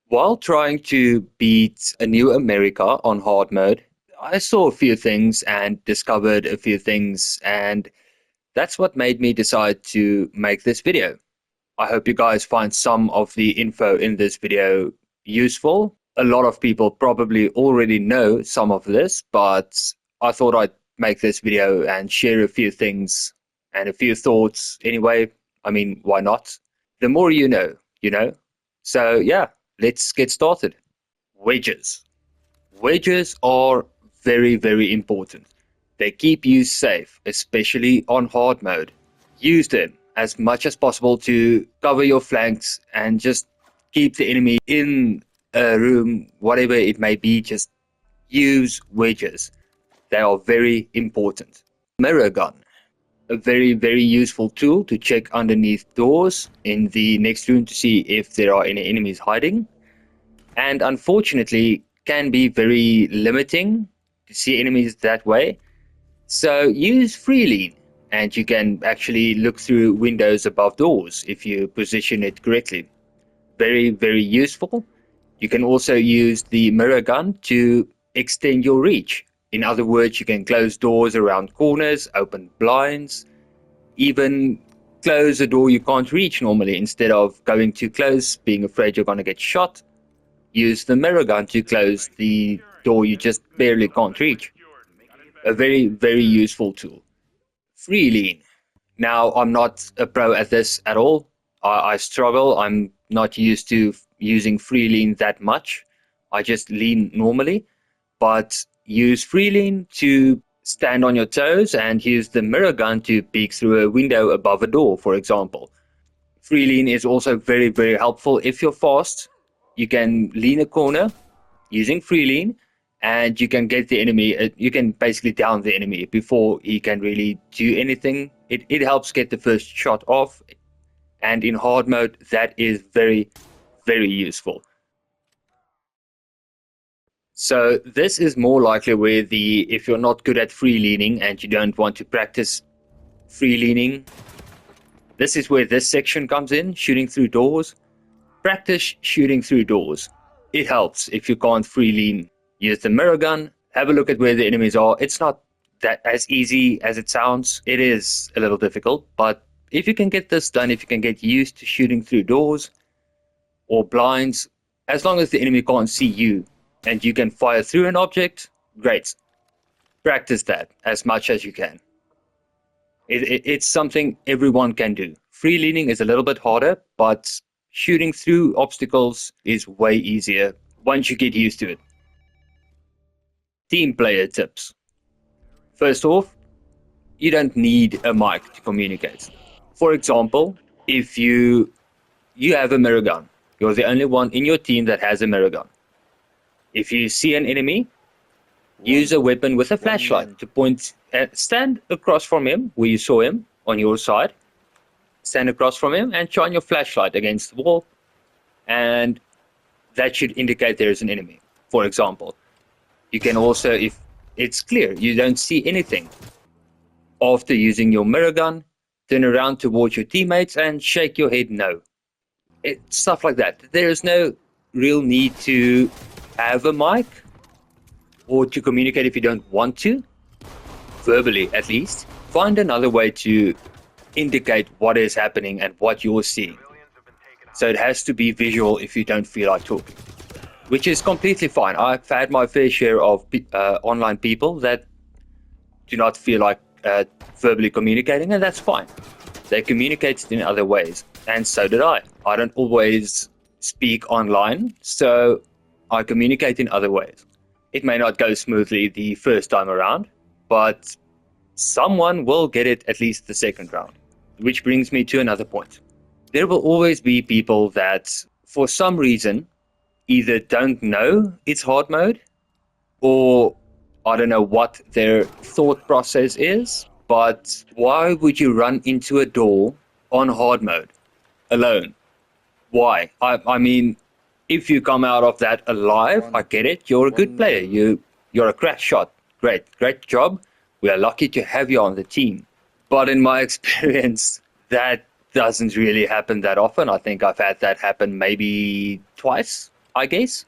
While trying to beat a new America on hard mode, I saw a few things and discovered a few things, and that's what made me decide to make this video. I hope you guys find some of the info in this video useful. A lot of people probably already know some of this, but I thought I'd make this video and share a few things and a few thoughts anyway. I mean, why not? The more you know, you know? So yeah, let's get started. Wedges. Wedges are very, very important. They keep you safe, especially on hard mode. Use them as much as possible to cover your flanks and just keep the enemy in a room, whatever it may be. Just use wedges. They are very important. Mirror gun. A very, very useful tool to check underneath doors in the next room to see if there are any enemies hiding. And unfortunately, can be very limiting to see enemies that way. So use free lean, and you can actually look through windows above doors if you position it correctly. Very, very useful. You can also use the mirror gun to extend your reach. In other words, you can close doors around corners, open blinds, even close a door you can't reach normally. Instead of going too close, being afraid you're going to get shot, use the mirror gun to close the door you just barely can't reach. A very, very useful tool. Free lean. Now, I'm not a pro at this at all. I struggle. I'm not used to using free lean that much. I just lean normally. But use free lean to stand on your toes and use the mirror gun to peek through a window above a door, for example. Free lean is also very, very helpful. If you're fast, you can lean a corner using free lean, and you can get the enemy, you can basically down the enemy before he can really do anything. It helps get the first shot off, and in hard mode, that is very, very useful. So this is more likely where if you're not good at free leaning and you don't want to practice free leaning, this is where this section comes in, shooting through doors. Practice shooting through doors. It helps if you can't free lean. Use the mirror gun, have a look at where the enemies are. It's not that as easy as it sounds. It is a little difficult, but if you can get this done, if you can get used to shooting through doors or blinds, as long as the enemy can't see you and you can fire through an object, great. Practice that as much as you can. It's something everyone can do. Free leaning is a little bit harder, but shooting through obstacles is way easier once you get used to it. Team player tips. First off, you don't need a mic to communicate. For example, if you have a mirror gun, you're the only one in your team that has a mirror gun. If you see an enemy, use a weapon with a flashlight to point, stand across from him where you saw him on your side. Stand across from him and shine your flashlight against the wall, and that should indicate there is an enemy, for example. You can also, if it's clear you don't see anything, after using your mirror gun, turn around towards your teammates and shake your head no. Stuff like that. There is no real need to have a mic or to communicate if you don't want to, verbally at least. Find another way to indicate what is happening and what you're seeing. So it has to be visual if you don't feel like talking, which is completely fine. I've had my fair share of online people that do not feel like verbally communicating, and that's fine. They communicate in other ways, and so did I. I don't always speak online, so I communicate in other ways. It may not go smoothly the first time around, but someone will get it at least the second round. Which brings me to another point. There will always be people that, for some reason, either don't know it's hard mode, or I don't know what their thought process is, but why would you run into a door on hard mode alone? Why? I mean, if you come out of that alive, I get it. You're a good player. You're a crack shot. Great job. We are lucky to have you on the team. But in my experience, that doesn't really happen that often. I think I've had that happen maybe twice I guess.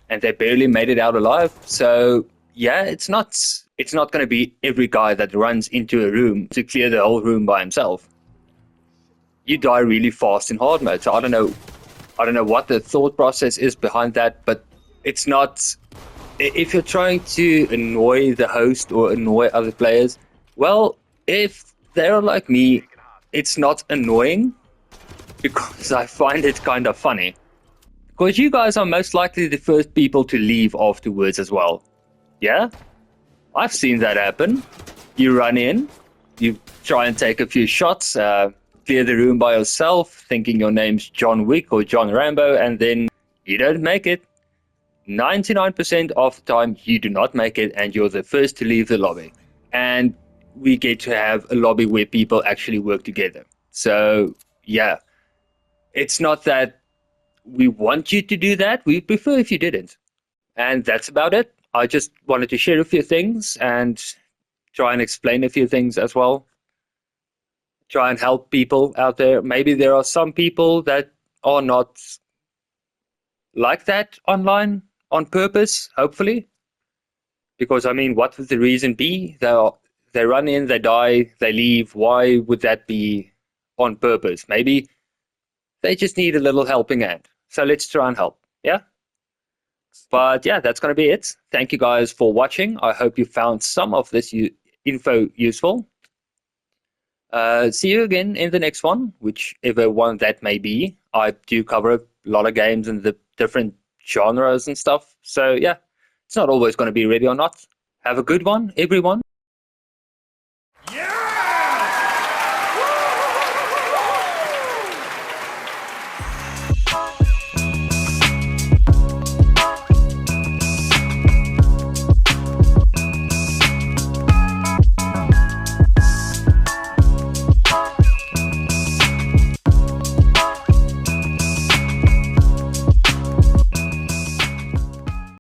And they barely made it out alive. So yeah, it's not going to be every guy that runs into a room to clear the whole room by himself. You die really fast in hard mode. So I don't know what the thought process is behind that, but it's not. If you're trying to annoy the host or annoy other players, well, if they're like me, it's not annoying because I find it kind of funny. Because you guys are most likely the first people to leave afterwards as well. Yeah? I've seen that happen. You run in, you try and take a few shots, clear the room by yourself, thinking your name's John Wick or John Rambo, and then you don't make it. 99% of the time, you do not make it, and you're the first to leave the lobby. And we get to have a lobby where people actually work together. So, yeah. It's not that we want you to do that. We prefer if you didn't. And that's about it. I just wanted to share a few things and try and explain a few things as well. Try and help people out there. Maybe there are some people that are not like that online on purpose, hopefully. Because, I mean, what would the reason be? They run in, they die, they leave. Why would that be on purpose? Maybe they just need a little helping hand. So let's try and help. Yeah? But yeah, that's going to be it. Thank you guys for watching. I hope you found some of this info useful. See you again in the next one, whichever one that may be. I do cover a lot of games and the different genres and stuff. So yeah, it's not always going to be ready or not. Have a good one, everyone.